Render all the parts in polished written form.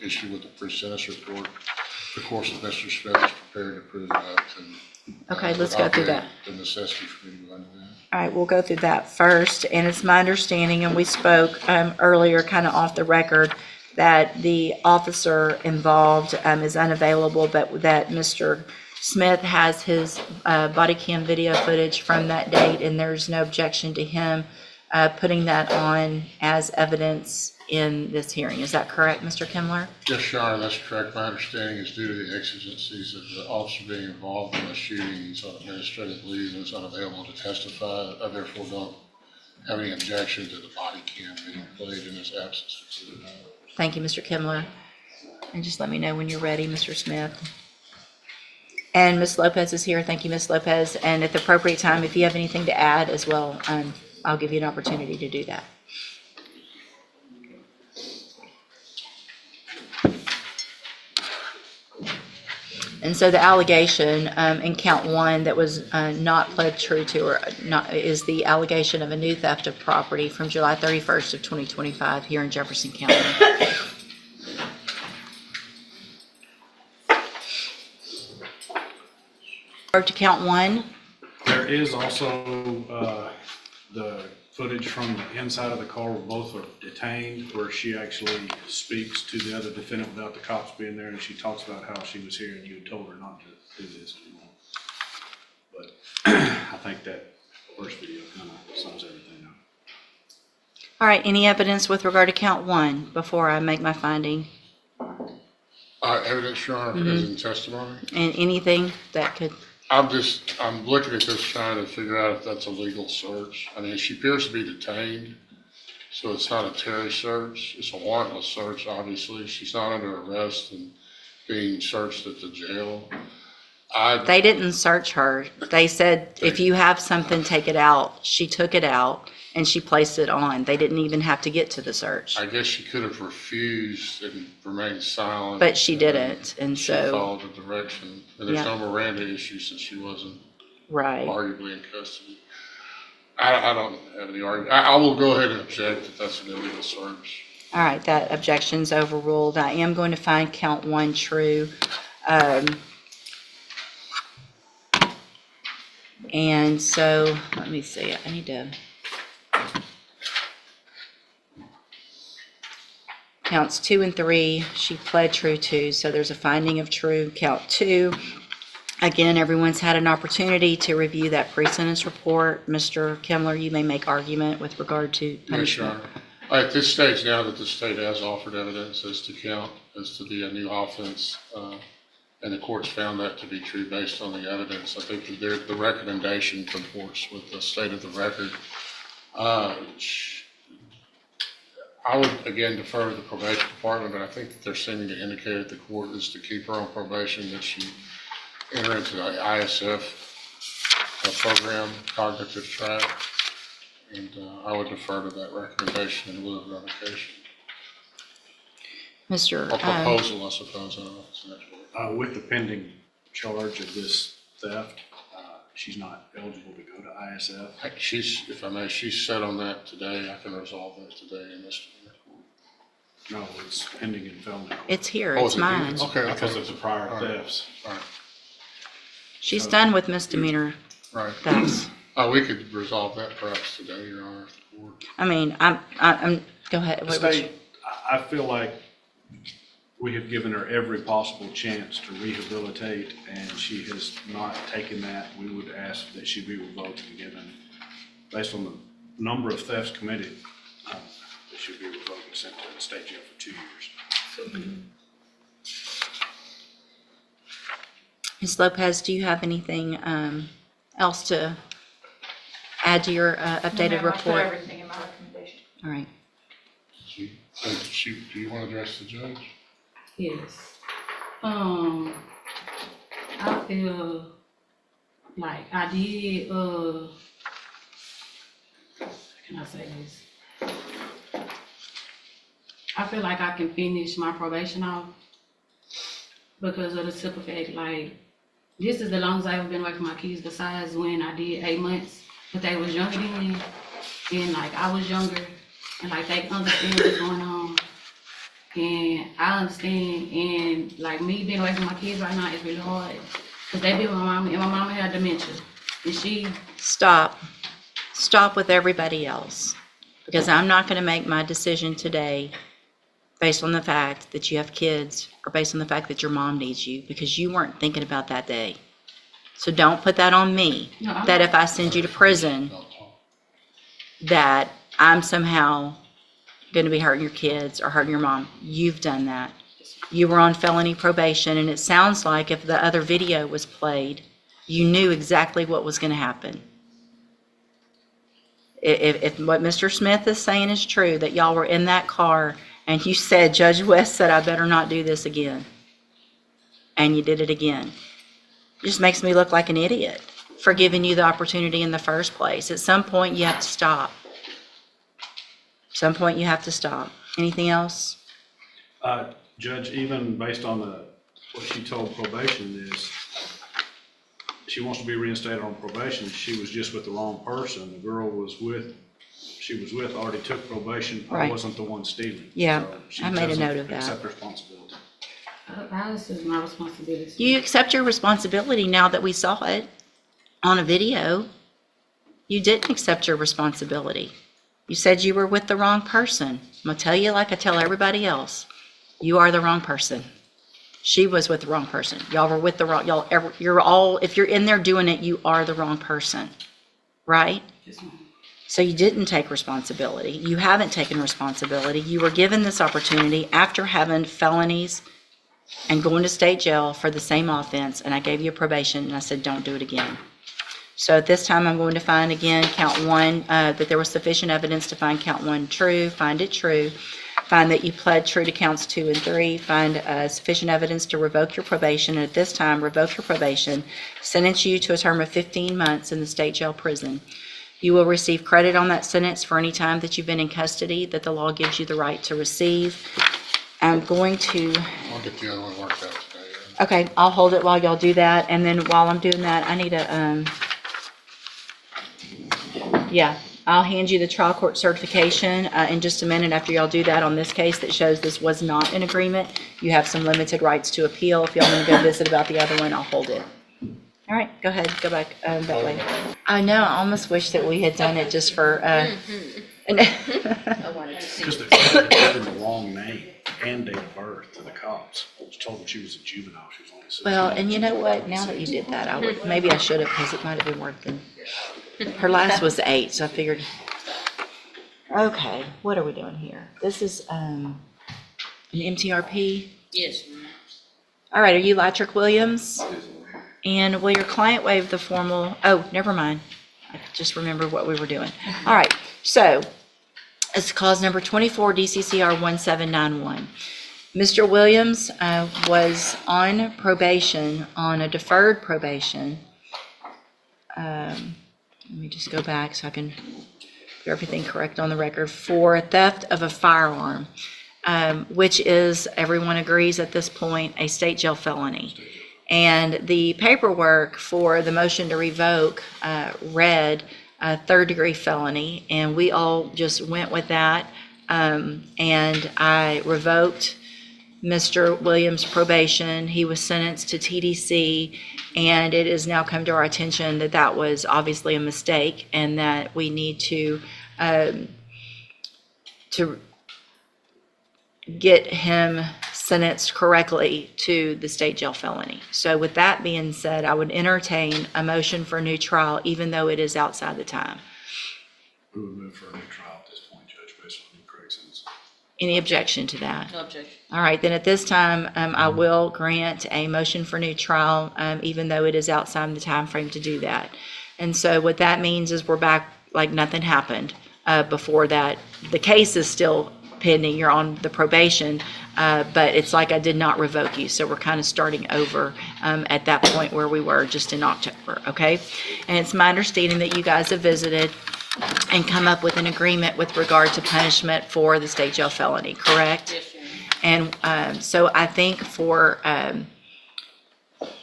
issue with the pre-sentence report. Of course, if Mr. Smith is prepared to prove that, then Okay, let's go through that. the necessity for me to go into that. All right, we'll go through that first. And it's my understanding, and we spoke earlier, kind of off the record, that the officer involved is unavailable, but that Mr. Smith has his body cam video footage from that date, and there's no objection to him putting that on as evidence in this hearing. Is that correct, Mr. Kimler? Yes, Your Honor, that's correct. My understanding is due to the exigencies of the officer being involved in the shooting, he's on administrative leave and is unavailable to testify. I therefore don't have any objection to the body cam being played in his absence. Thank you, Mr. Kimler. And just let me know when you're ready, Mr. Smith. And Ms. Lopez is here. Thank you, Ms. Lopez. And at the appropriate time, if you have anything to add as well, I'll give you an opportunity to do that. And so the allegation in count one that was not pled true to or not is the allegation of a new theft of property from July 31st of 2025 here in Jefferson County. Or to count one. There is also the footage from the inside of the car where both are detained, where she actually speaks to the other defendant without the cops being there, and she talks about how she was here and you had told her not to do this anymore. But I think that first video kind of sums everything up. All right, any evidence with regard to count one before I make my finding? Evidence, Your Honor, is in testimony. And anything that could, I'm looking at this trying to figure out if that's a legal search. I mean, she appears to be detained, so it's not a Terry search. It's a warrantless search, obviously. She's not under arrest and being searched at the jail. they didn't search her. They said, if you have something, take it out. She took it out and she placed it on. They didn't even have to get to the search. I guess she could have refused and remained silent. But she didn't, and She so, followed the direction. And there's Yeah. no Miranda issue since she wasn't right. arguably in custody. I don't have any argument. I will go ahead and object that that's an illegal search. All right, that objection's overruled. I am going to find count one true. And so, let me see, I need to. Counts 2 and 3, she pled true to, so there's a finding of true. Count 2, again, everyone's had an opportunity to review that pre-sentence report. Mr. Kimler, you may make argument with regard to Yes, Your punishment. Honor. At this stage now that the state has offered evidence as to the new offense, and the court's found that to be true based on the evidence, I think that the recommendation comports with the state of the record. I would again defer to the probation department, but I think that they're seeming to indicate that the court is to keep her on probation, that she enter into the ISF program, cognitive track, and I would defer to that recommendation in lieu of revocation. Mr. Or proposal, I suppose. I don't know if it's an actual word. With the pending charge of this theft, she's not eligible to go to ISF. If I may, she's set on that today. I can resolve that today in this court. No, it's pending in felony court. It's here, Oh, it's is it here? mine. Okay. Because of the prior All right. thefts. All right, She's done with misdemeanor right. thefts. We could resolve that perhaps today, Your Honor, if the court. I mean, I'm, go ahead. The What- state, I feel like we have given her every possible chance to rehabilitate, and she has not taken that. We would ask that she be revoked and given, based on the number of thefts committed, that she be revoked and sent to the state jail for 2 years. Ms. Lopez, do you have anything else to add to your updated No, ma'am, I put report? everything in my recommendation. All right. Do you want to address the judge? Yes. I feel like I did, how can I say this? I feel like I can finish my probation off because of the simple fact, like, this is the longest I've ever been away from my kids besides when I did 8 months, but they was younger than me, and like I was younger, and like they understand what's going on. And I understand, and like me being away from my kids right now is really hard. Cause they be with my mama, and my mama had dementia. And she, Stop. Stop with everybody else. Because I'm not gonna make my decision today based on the fact that you have kids or based on the fact that your mom needs you, because you weren't thinking about that day. So don't put that on me, No, I'm that not. if I send you to prison, that I'm somehow gonna be hurting your kids or hurting your mom. You've done that. You were on felony probation, and it sounds like if the other video was played, you knew exactly what was gonna happen. If what Mr. Smith is saying is true, that y'all were in that car and you said, Judge West said, I better not do this again. And you did it again. It just makes me look like an idiot for giving you the opportunity in the first place. At some point, you have to stop. Some point you have to stop. Anything else? Judge, even based on what she told probation is, she wants to be reinstated on probation. She was just with the wrong person. The girl she was with already took probation. I Right. wasn't the one stealing. Yeah, So she I made a doesn't note of that. Accept responsibility. how is this my responsibility? You accept your responsibility now that we saw it on a video. You didn't accept your responsibility. You said you were with the wrong person. I'm gonna tell you like I tell everybody else. You are the wrong person. She was with the wrong person. Y'all were with the wrong, you're all, if you're in there doing it, you are the wrong person, right? Yes, ma'am. So you didn't take responsibility. You haven't taken responsibility. You were given this opportunity after having felonies and going to state jail for the same offense, and I gave you a probation, and I said, don't do it again. So at this time, I'm going to find again, count one, that there was sufficient evidence to find count one true, find it true, find that you pled true to counts 2 and 3, find sufficient evidence to revoke your probation, and at this time, revoke your probation, sentence you to a term of 15 months in the state jail prison. You will receive credit on that sentence for any time that you've been in custody that the law gives you the right to receive. I'm going to, I'll get the other one worked out today. okay, I'll hold it while y'all do that, and then while I'm doing that, I need a, yeah, I'll hand you the trial court certification in just a minute after y'all do that on this case that shows this was not an agreement. You have some limited rights to appeal. If y'all want to go visit about the other one, I'll hold it. All right, go ahead, go back that way. I know, I almost wish that we had done it just for, Because they gave her the wrong name and date of birth to the cops. She told them she was a juvenile. She was only 16. well, and you know what, now that you did that, I would, maybe I should have, because it might have been worth it. Her last was 8, so I figured, okay, what are we doing here? This is, an MTRP? Yes, ma'am. All right, are you Latrick Williams? And will your client waive the formal, oh, never mind. I just remembered what we were doing. All right, so it's cause number 24 DCCR 1791. Mr. Williams was on probation, on a deferred probation. Let me just go back so I can get everything correct on the record, for theft of a firearm, which is, everyone agrees at this point, a state jail felony. And the paperwork for the motion to revoke read third-degree felony, and we all just went with that. And I revoked Mr. Williams' probation. He was sentenced to TDC, and it has now come to our attention that that was obviously a mistake, and that we need to get him sentenced correctly to the state jail felony. So with that being said, I would entertain a motion for a new trial, even though it is outside the time. We would move for a new trial at this point, Judge, based on the correct sentence. Any objection to that? No objection. All right, then at this time, I will grant a motion for new trial, even though it is outside the time frame to do that. And so what that means is we're back like nothing happened before that. The case is still pending, you're on the probation, but it's like I did not revoke you. So we're kind of starting over at that point where we were just in October, okay? And it's my understanding that you guys have visited and come up with an agreement with regard to punishment for the state jail felony, correct? Yes, ma'am. And so I think for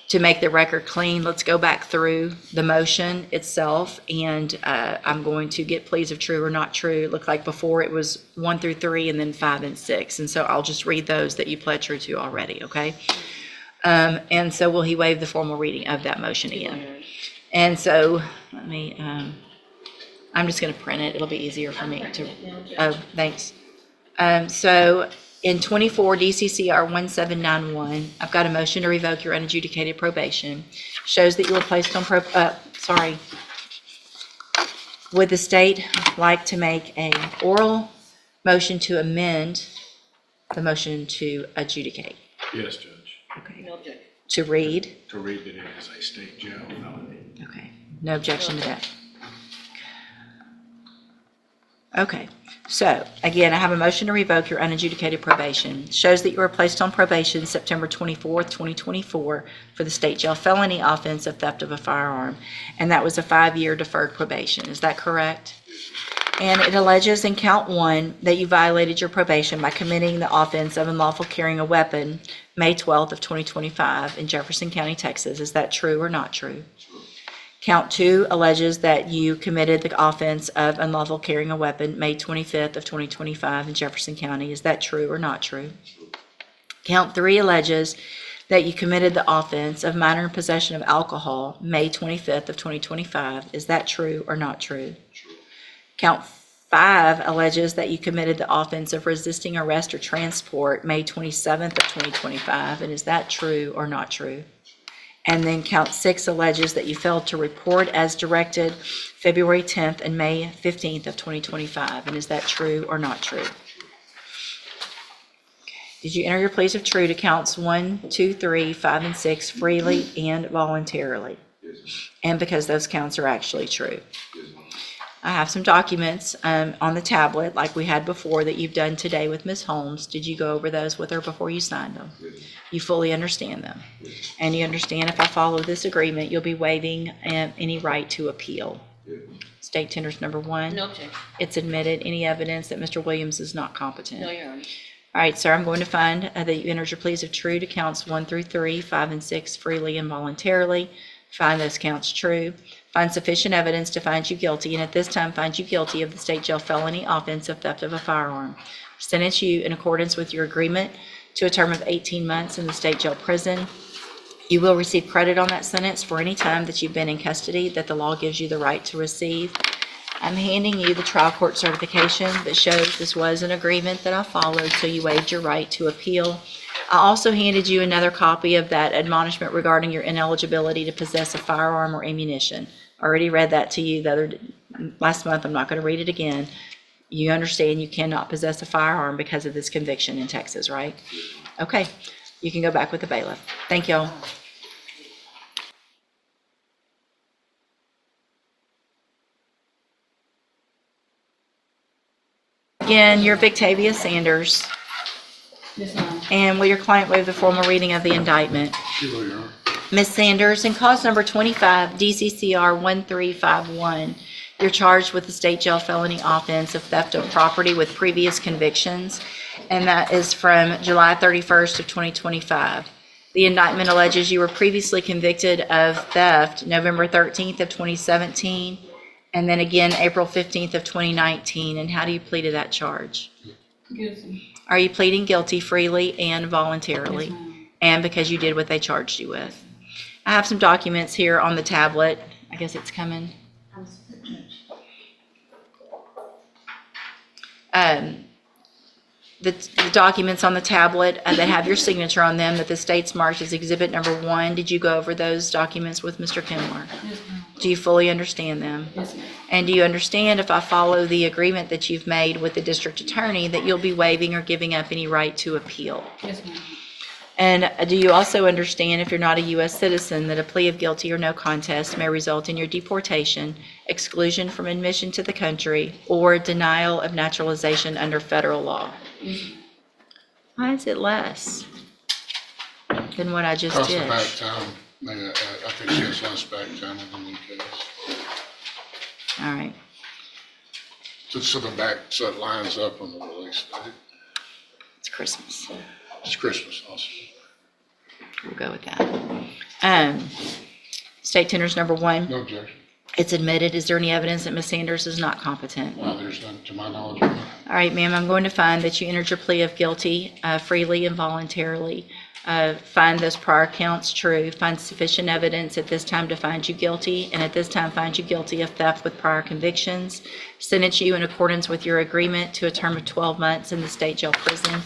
to make the record clean, let's go back through the motion itself, and I'm going to get pleas of true or not true. It looked like before it was 1 through 3 and then 5 and 6, and so I'll just read those that you pled true to already, okay? And so will he waive the formal reading of that motion again? And so, let me, I'm just gonna print it, it'll be easier for me to, oh, thanks. So in 24 DCCR 1791, I've got a motion to revoke your unadjudicated probation. Shows that you were placed on Would the state like to make a oral motion to amend the motion to adjudicate? Yes, Judge. Okay. To read? To read that it is a state jail felony. Okay, no objection to that. Okay, so again, I have a motion to revoke your unadjudicated probation. Shows that you were placed on probation September 24th, 2024 for the state jail felony offense of theft of a firearm. And that was a 5-year deferred probation. Is that correct? And it alleges in count 1 that you violated your probation by committing the offense of unlawful carrying a weapon May 12th of 2025 in Jefferson County, Texas. Is that true or not true? Count 2 alleges that you committed the offense of unlawful carrying a weapon May 25th of 2025 in Jefferson County. Is that true or not true? Count 3 alleges that you committed the offense of minor in possession of alcohol May 25th of 2025. Is that true or not true? Count 5 alleges that you committed the offense of resisting arrest or transport May 27th of 2025. And is that true or not true? And then count 6 alleges that you failed to report as directed February 10th and May 15th of 2025. And is that true or not true? Did you enter your pleas of true to counts 1, 2, 3, 5, and 6 freely and voluntarily? And because those counts are actually true. I have some documents on the tablet like we had before that you've done today with Ms. Holmes. Did you go over those with her before you signed them? You fully understand them. And you understand if I follow this agreement, you'll be waiving any right to appeal. State tenders number 1. No objection. It's admitted. Any evidence that Mr. Williams is not competent? No, Your Honor. All right, sir, I'm going to find that you entered your pleas of true to counts 1 through 3, 5, and 6 freely and voluntarily. Find those counts true. Find sufficient evidence to find you guilty, and at this time find you guilty of the state jail felony offense of theft of a firearm. Sentence you in accordance with your agreement to a term of 18 months in the state jail prison. You will receive credit on that sentence for any time that you've been in custody that the law gives you the right to receive. I'm handing you the trial court certification that shows this was an agreement that I followed, so you waived your right to appeal. I also handed you another copy of that admonishment regarding your ineligibility to possess a firearm or ammunition. I already read that to you last month. I'm not going to read it again. You understand you cannot possess a firearm because of this conviction in Texas, right? Okay, you can go back with the bailiff. Thank y'all. Again, you're Victavia Sanders. Yes, ma'am. And will your client waive the formal reading of the indictment? Sure, Your Honor. Ms. Sanders, in cause number 25, DCCR 1351, you're charged with the state jail felony offense of theft of property with previous convictions, and that is from July 31st of 2025. The indictment alleges you were previously convicted of theft November 13th of 2017, and then again April 15th of 2019. And how do you plead to that charge? Guilty. Are you pleading guilty freely and voluntarily? Yes, ma'am. And because you did what they charged you with? I have some documents here on the tablet. I guess it's coming. The documents on the tablet that have your signature on them that the state's marked as exhibit number 1. Did you go over those documents with Mr. Kimler? Yes, ma'am. Do you fully understand them? Yes, ma'am. And do you understand if I follow the agreement that you've made with the district attorney that you'll be waiving or giving up any right to appeal? Yes, ma'am. And do you also understand if you're not a U.S. citizen that a plea of guilty or no contest may result in your deportation, exclusion from admission to the country, or denial of naturalization under federal law? Yes, ma'am. Why is it less than what I just Cost of did? back time, maybe, I think she has less back time in the new case. All right. So the back, so it lines up on the release date. It's Christmas. It's Christmas also. We'll go with that. State tenders number one, No objection. it's admitted. Is there any evidence that Ms. Sanders is not competent? There's none to my knowledge. Your Honor. All right, ma'am, I'm going to find that you entered your plea of guilty freely and voluntarily. Find those prior counts true. Find sufficient evidence at this time to find you guilty, and at this time find you guilty of theft with prior convictions. Sentence you in accordance with your agreement to a term of 12 months in the state jail prison.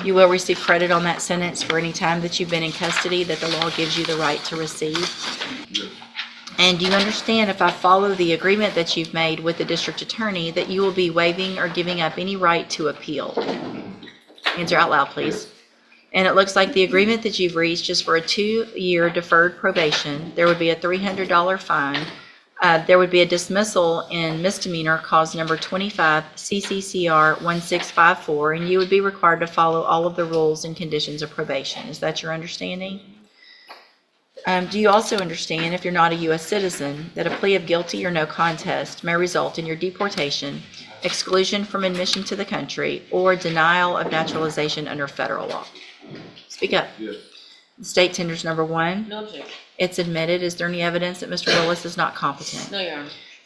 You will receive credit on that sentence for any time that you've been in custody that the law gives you the right to receive. And do you understand, if I follow the agreement that you've made with the district attorney, that you will be waiving or giving up any right to appeal? Answer out loud, please. And it looks like the agreement that you've reached is for a 2-year deferred probation. There would be a $300 fine. There would be a dismissal in misdemeanor cause number 25 CCCR 1654, and you would be required to follow all of the rules and conditions of probation. Is that your understanding? Do you also understand, if you're not a U.S. citizen, that a plea of guilty or no contest may result in your deportation, exclusion from admission to the country, or denial of naturalization under federal law? Speak up. Yes. State tenders number one, No objection. it's admitted. Is there any evidence that Mr. Willis is not competent? No, Your Honor.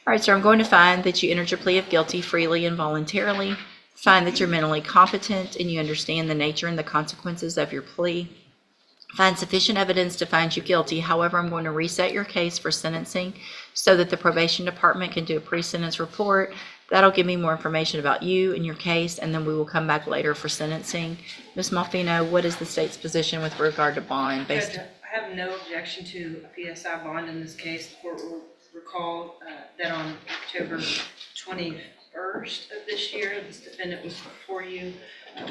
All right, sir, I'm going to find that you entered your plea of guilty freely and voluntarily. Find that you're mentally competent and you understand the nature and the consequences of your plea. Find sufficient evidence to find you guilty. However, I'm going to reset your case for sentencing so that the probation department can do a pre-sentence report. That'll give me more information about you and your case, and then we will come back later for sentencing. Ms. Malfino, what is the state's position with regard to bond? Judge, I have no objection to a PSI bond in this case. The court will recall that on October 21st of this year, this defendant was before you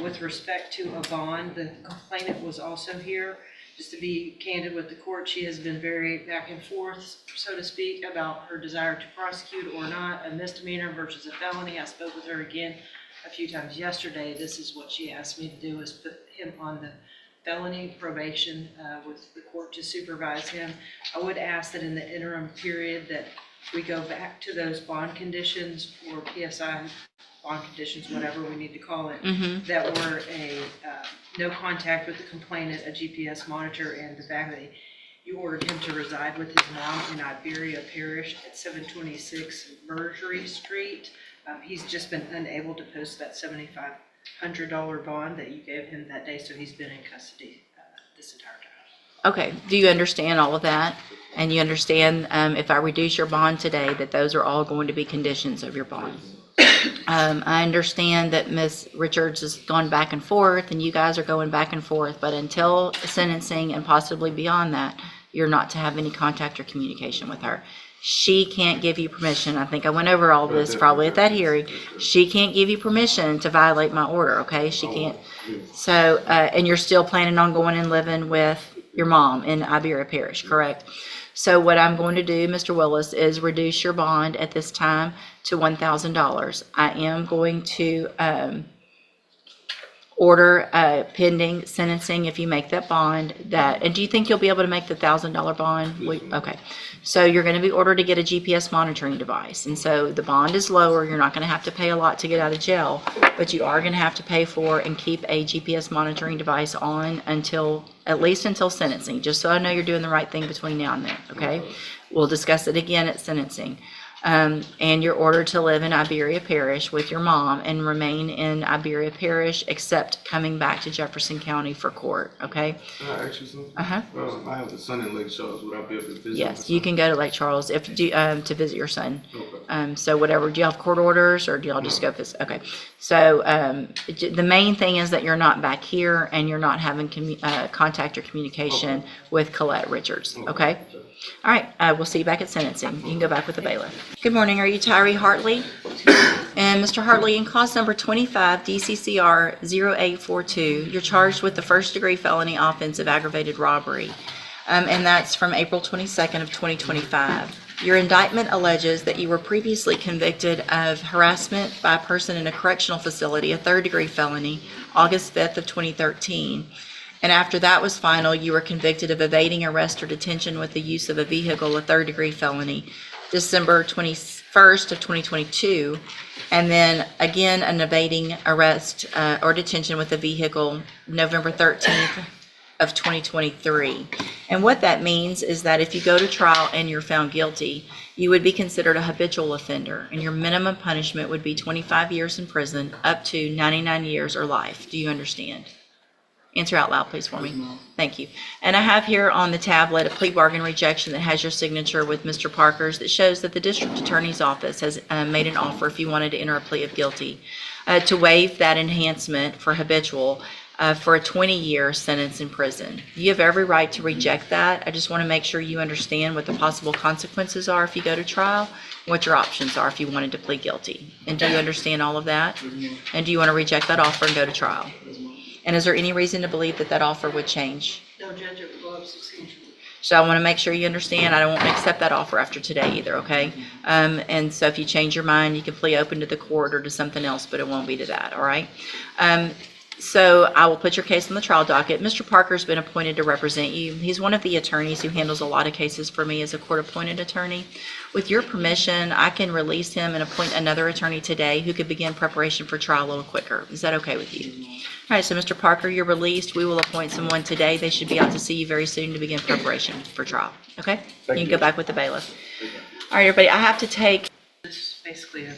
with respect to a bond. The complainant was also here. Just to be candid with the court, she has been very back and forth, so to speak, about her desire to prosecute or not a misdemeanor versus a felony. I spoke with her again a few times yesterday. This is what she asked me to do, is put him on the felony probation with the court to supervise him. I would ask that in the interim period that we go back to those bond conditions, or PSI bond conditions, whatever we need to call it, that were a no contact with the complainant, a GPS monitor, and the fact that you ordered him to reside with his mom in Iberia Parish at 726 Mergery Street. He's just been unable to post that $7,500 bond that you gave him that day, so he's been in custody this entire time. Okay, do you understand all of that? And you understand if I reduce your bond today, that those are all going to be conditions of your bond? I understand that Ms. Richards has gone back and forth, and you guys are going back and forth, but until sentencing and possibly beyond that, you're not to have any contact or communication with her. She can't give you permission. I think I went over all this probably at that hearing. She can't give you permission to violate my order, okay? She can't. So, and you're still planning on going and living with your mom in Iberia Parish, correct? So what I'm going to do, Mr. Willis, is reduce your bond at this time to $1,000. I am going to order pending sentencing, if you make that bond, that, and do you think you'll be able to make the $1,000 bond? Okay. So you're going to be ordered to get a GPS monitoring device. And so the bond is lower. You're not going to have to pay a lot to get out of jail, but you are going to have to pay for and keep a GPS monitoring device on until, at least until sentencing, just so I know you're doing the right thing between now and then, okay? We'll discuss it again at sentencing. And you're ordered to live in Iberia Parish with your mom and remain in Iberia Parish except coming back to Jefferson County for court, okay? Can I ask you something? Uh-huh. I have a son in Lake Charles. Would I be able to visit? Yes, you can go to Lake Charles if to visit your son. Okay. So whatever, do y'all have court orders or do y'all just go visit? Okay. So the main thing is that you're not back here and you're not having contact or communication with Colette Richards, okay? All right, we'll see you back at sentencing. You can go back with the bailiff. Good morning, are you Tyree Hartley? And Mr. Hartley, in cause number 25 DCCR 0842, you're charged with the first-degree felony offense of aggravated robbery, and that's from April 22nd of 2025. Your indictment alleges that you were previously convicted of harassment by a person in a correctional facility, a third-degree felony, August 5th of 2013. And after that was final, you were convicted of evading arrest or detention with the use of a vehicle, a third-degree felony, December 21st of 2022. And then again, an evading arrest or detention with a vehicle, November 13th of 2023. And what that means is that if you go to trial and you're found guilty, you would be considered a habitual offender, and your minimum punishment would be 25 years in prison up to 99 years or life. Do you understand? Answer out loud, please, for me. Thank you. And I have here on the tablet a plea bargain rejection that has your signature with Mr. Parker's that shows that the district attorney's office has made an offer, if you wanted to enter a plea of guilty, to waive that enhancement for habitual for a 20-year sentence in prison. You have every right to reject that. I just want to make sure you understand what the possible consequences are if you go to trial, what your options are if you wanted to plead guilty. And do you understand all of that? And do you want to reject that offer and go to trial? And is there any reason to believe that that offer would change? No, Judge, it would go up substantially. So I want to make sure you understand, I don't want to accept that offer after today either, okay? And so if you change your mind, you can plea open to the court or to something else, but it won't be to that, all right? So I will put your case on the trial docket. Mr. Parker's been appointed to represent you. He's one of the attorneys who handles a lot of cases for me as a court-appointed attorney. With your permission, I can release him and appoint another attorney today who could begin preparation for trial a little quicker. Is that okay with you? All right, so Mr. Parker, you're released. We will appoint someone today. They should be out to see you very soon to begin preparation for trial, okay? You can go back with the bailiff. All right, everybody, I have to take, This is basically a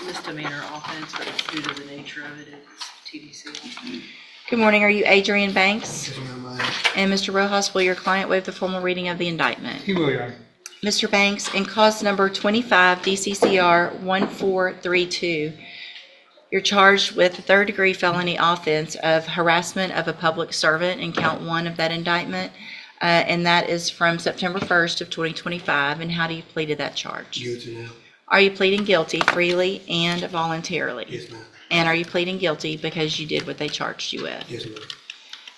misdemeanor offense, but due to the nature of it, it's TDC. good morning, are you Adrian Banks? And Mr. Rojas, will your client waive the formal reading of the indictment? He will, Your Honor. Mr. Banks, in cause number 25 DCCR 1432, you're charged with a third-degree felony offense of harassment of a public servant in count 1 of that indictment, and that is from September 1st of 2025. And how do you plead to that charge? Guilty now. Are you pleading guilty freely and voluntarily? Yes, ma'am. And are you pleading guilty because you did what they charged you with? Yes, ma'am.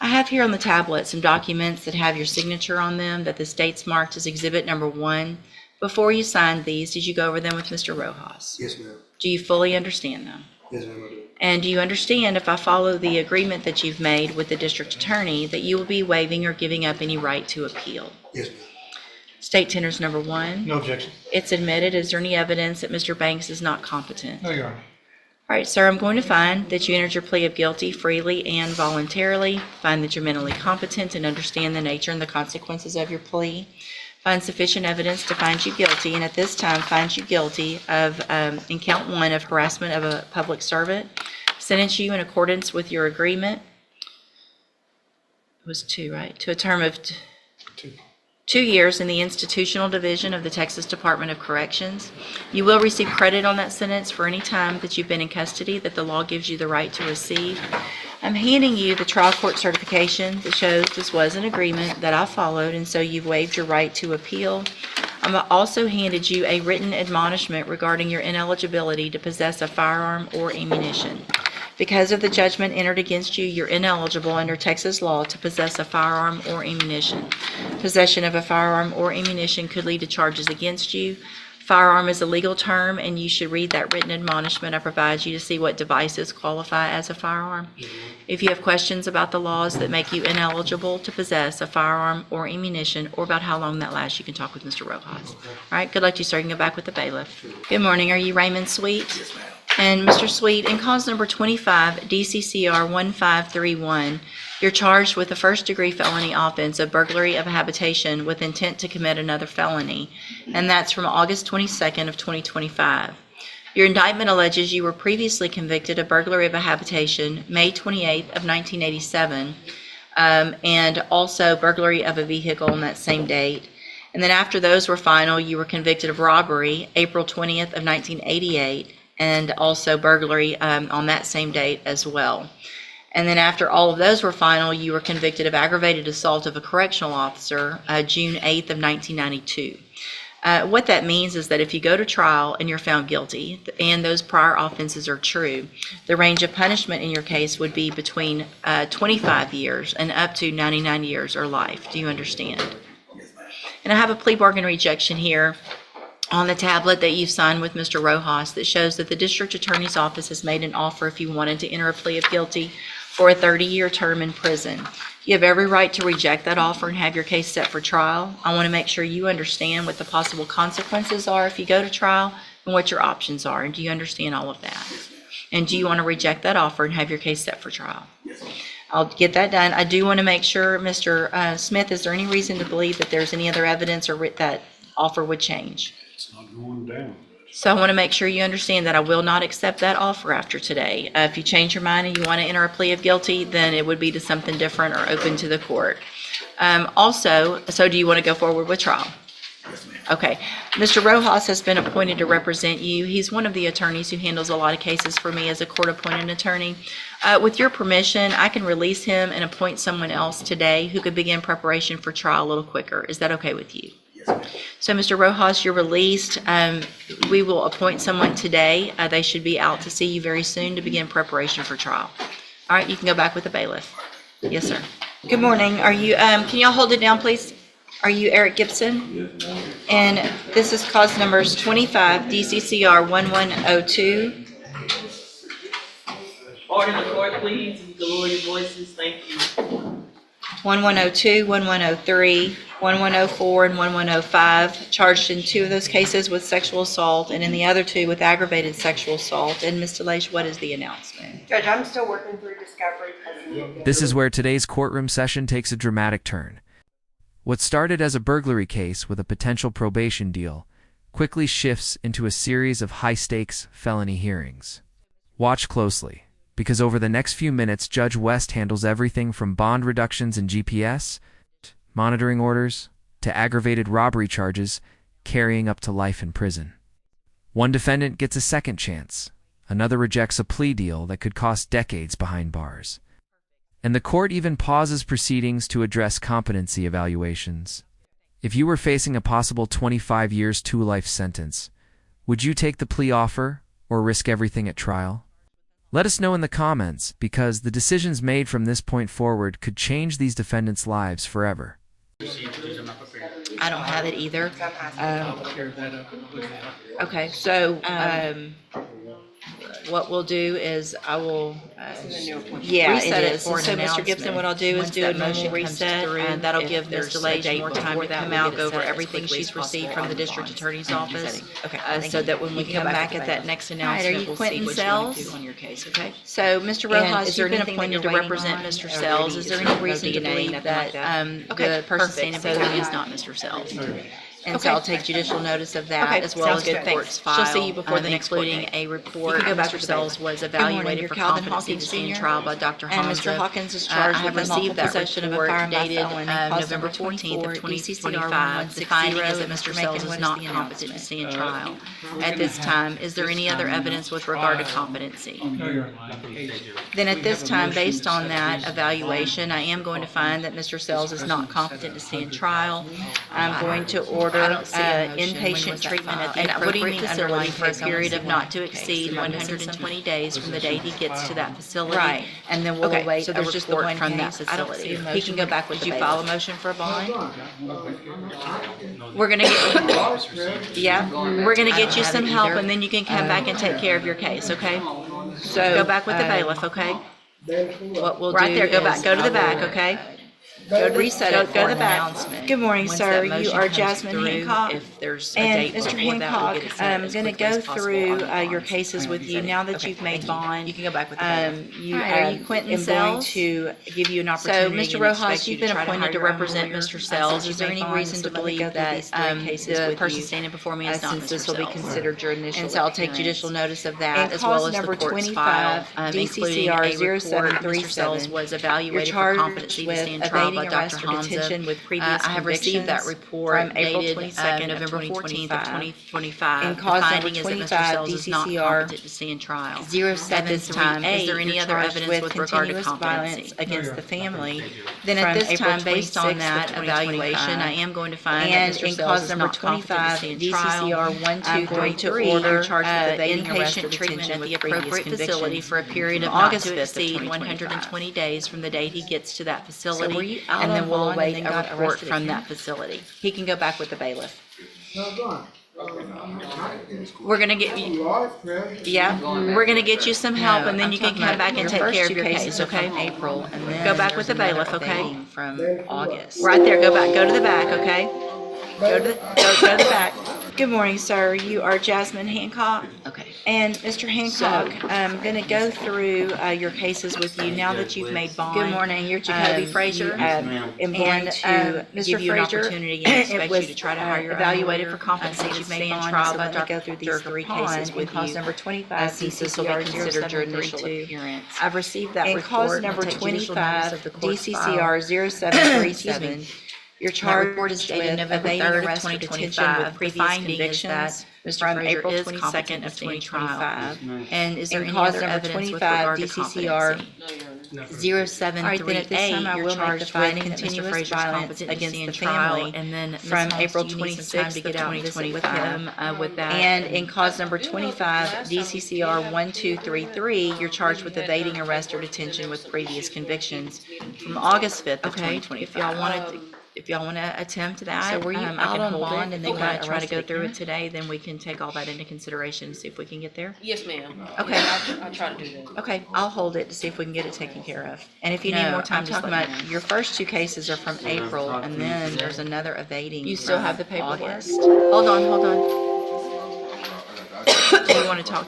I have here on the tablet some documents that have your signature on them that the state's marked as Exhibit Number 1. Before you signed these, did you go over them with Mr. Rojas? Yes, ma'am. Do you fully understand them? Yes, ma'am, I do. And do you understand, if I follow the agreement that you've made with the district attorney, that you will be waiving or giving up any right to appeal? Yes, ma'am. State tenders number 1. No objection. It's admitted. Is there any evidence that Mr. Banks is not competent? No, Your Honor. All right, sir, I'm going to find that you entered your plea of guilty freely and voluntarily, find that you're mentally competent and understand the nature and the consequences of your plea, find sufficient evidence to find you guilty, and at this time find you guilty of, in count 1, of harassment of a public servant, sentence you in accordance with your agreement. It was 2, right? To a term of 2 years in the institutional division of the Texas Department of Corrections. You will receive credit on that sentence for any time that you've been in custody that the law gives you the right to receive. I'm handing you the trial court certification that shows this was an agreement that I followed, and so you've waived your right to appeal. I'm also handed you a written admonishment regarding your ineligibility to possess a firearm or ammunition. Because of the judgment entered against you, you're ineligible under Texas law to possess a firearm or ammunition. Possession of a firearm or ammunition could lead to charges against you. Firearm is a legal term, and you should read that written admonishment I provide you to see what devices qualify as a firearm. If you have questions about the laws that make you ineligible to possess a firearm or ammunition, or about how long that lasts, you can talk with Mr. Rojas. All right, good luck to you, sir. You can go back with the bailiff. Good morning. Are you Raymond Sweet? Yes, ma'am. And Mr. Sweet, in cause number 25 DCCR 1531, you're charged with a first-degree felony offense of burglary of a habitation with intent to commit another felony, and that's from August 22nd of 2025. Your indictment alleges you were previously convicted of burglary of a habitation May 28th of 1987, and also burglary of a vehicle on that same date. And then after those were final, you were convicted of robbery April 20th of 1988, and also burglary on that same date as well. And then after all of those were final, you were convicted of aggravated assault of a correctional officer June 8th of 1992. What that means is that if you go to trial and you're found guilty, and those prior offenses are true, the range of punishment in your case would be between 25 years and up to 99 years or life. Do you understand? And I have a plea bargain rejection here on the tablet that you've signed with Mr. Rojas that shows that the district attorney's office has made an offer if you wanted to enter a plea of guilty for a 30-year term in prison. You have every right to reject that offer and have your case set for trial. I want to make sure you understand what the possible consequences are if you go to trial and what your options are. And do you understand all of that? And do you want to reject that offer and have your case set for trial? I'll get that done. I do want to make sure, Mr. Smith, is there any reason to believe that there's any other evidence or that offer would change? It's not going down. So I want to make sure you understand that I will not accept that offer after today. If you change your mind and you want to enter a plea of guilty, then it would be to something different or open to the court. Also, so do you want to go forward with trial? Okay. Mr. Rojas has been appointed to represent you. He's one of the attorneys who handles a lot of cases for me as a court-appointed attorney. With your permission, I can release him and appoint someone else today who could begin preparation for trial a little quicker. Is that okay with you? So, Mr. Rojas, you're released. We will appoint someone today. They should be out to see you very soon to begin preparation for trial. All right, you can go back with the bailiff. Yes, sir. Good morning. Are you, can y'all hold it down, please? Are you Eric Gibson? Yes, ma'am. And this is cause numbers 25 DCCR 1102. Order in the court, please. You can lower your voices. Thank you. 1102, 1103, 1104, and 1105, charged in 2 of those cases with sexual assault and in the other 2 with aggravated sexual assault. And Ms. DeLage, what is the announcement? Judge, I'm still working through discovery. This is where today's courtroom session takes a dramatic turn. What started as a burglary case with a potential probation deal quickly shifts into a series of high-stakes felony hearings. Watch closely, because over the next few minutes, Judge West handles everything from bond reductions in GPS, monitoring orders, to aggravated robbery charges, carrying up to life in prison. One defendant gets a second chance. Another rejects a plea deal that could cost decades behind bars. And the court even pauses proceedings to address competency evaluations. If you were facing a possible 25 years to life sentence, would you take the plea offer or risk everything at trial? Let us know in the comments, because the decisions made from this point forward could change these defendants' lives forever. I don't have it either. Okay, so what we'll do is I will reset it. So, Mr. Gibson, what I'll do is do a normal reset, and that'll give Ms. DeLage more time to come out, go over everything she's received from the district attorney's office. Okay, so that when we come back at that next announcement, we'll see what you want to do on your case, okay? So, Mr. Rojas, you've been appointed to represent Mr. Sells. Is there any reason to believe that the person standing before you is not Mr. Sells? And so I'll take judicial notice of that, as well as the court's file. She'll see you before the next including a report. Mr. Sells was evaluated for competency to stand trial by Dr. Hamza. And Mr. Hawkins is charged with received that report dated November 14th of 2025. The finding is that Mr. Sells is not competent to stand trial at this time. Is there any other evidence with regard to competency? Then at this time, based on that evaluation, I am going to find that Mr. Sells is not competent to stand trial. I'm going to order inpatient treatment at the appropriate facility for a period of not to exceed 120 days from the date he gets to that facility. Right. And then we'll await a report from that facility. He can go back with the bailiff. Did you file a motion for a bond? We're gonna get, yeah, we're gonna get you some help, and then you can come back and take care of your case, okay? So go back with the bailiff, okay? What we'll do right there, go to the back, okay? Go to reset it, go to the back. Good morning, sir. You are Jasmine Hancock. If there's a date Mr. Hancock, I'm going to go through your cases with you now that you've made bond. You can go back with the are you Quentin Sells? To give you an opportunity. So, Mr. Rojas, you've been appointed to represent Mr. Sells. Is there any reason to believe that the person standing before me is not Mr. Sells? This will be considered your initial. And so I'll take judicial notice of that, as well as the court's file, including a report. Mr. Sells was evaluated for competency to stand trial by Dr. Hamza. With previous I have received that report dated November 14th of 2025. And the finding is that Mr. Sells is not competent to stand trial. At this time, is there any other evidence with regard to competency against the family? Then at this time, based on that evaluation, I am going to find that Mr. Sells is not competent to stand trial. I'm going to order inpatient treatment at the appropriate facility for a period of not to exceed 120 days from the date he gets to that facility. And then we'll await a report from that facility. He can go back with the bailiff. We're gonna get you, we're gonna get you some help, and then you can come back and take care of your case, okay? April, and then go back with the bailiff, okay? From August. Right there, go to the back, okay? Go to the back. Good morning, sir. You are Jasmine Hancock. Okay. And Mr. Hancock, I'm going to go through your cases with you now that you've made bond. Good morning, you're Jacoby Frazier. I'm going to give you an opportunity and expect you to try to hire your evaluated for compensation compensated stand stand trial, trial but by let me go through these three cases with cause you. number 25, Since this will be considered your initial 0732. appearance. I've received that And report. cause and number I'll take judicial notice 25, of the court's DCCR file. 0737. You're That charged report is dated with November evading 3rd of arrest or detention 2025. with The previous finding is convictions that Mr. from Frazier April is 22nd competent of to stand trial. 2025. And is there And any cause other number evidence with 25, regard to DCCR competency? 0738, All right, then at this time, I you're will make charged the with finding that Mr. continuous Frazier's violence competent against to the stand trial, family, and then from April do you need some time to 26th get of out and visit with 2025. him with that. And in cause number 25, DCCR 1233, you're charged with evading arrest or detention with previous convictions from August 5th of Okay, 2025. if y'all want to attempt that, So were you I out can on hold bond it. and If they you got wanna try to go arrested through again? it today, then we can take all that into consideration and see if we can get there. Yes, ma'am. Okay. I'll try to do that. Okay, I'll hold it to see if we can get it taken care of. And if you need No, more time, I'm just talking let about me know. Your first two cases are from April, and then there's another evading. You still from have the paperwork? August. Hold on. Do you want to talk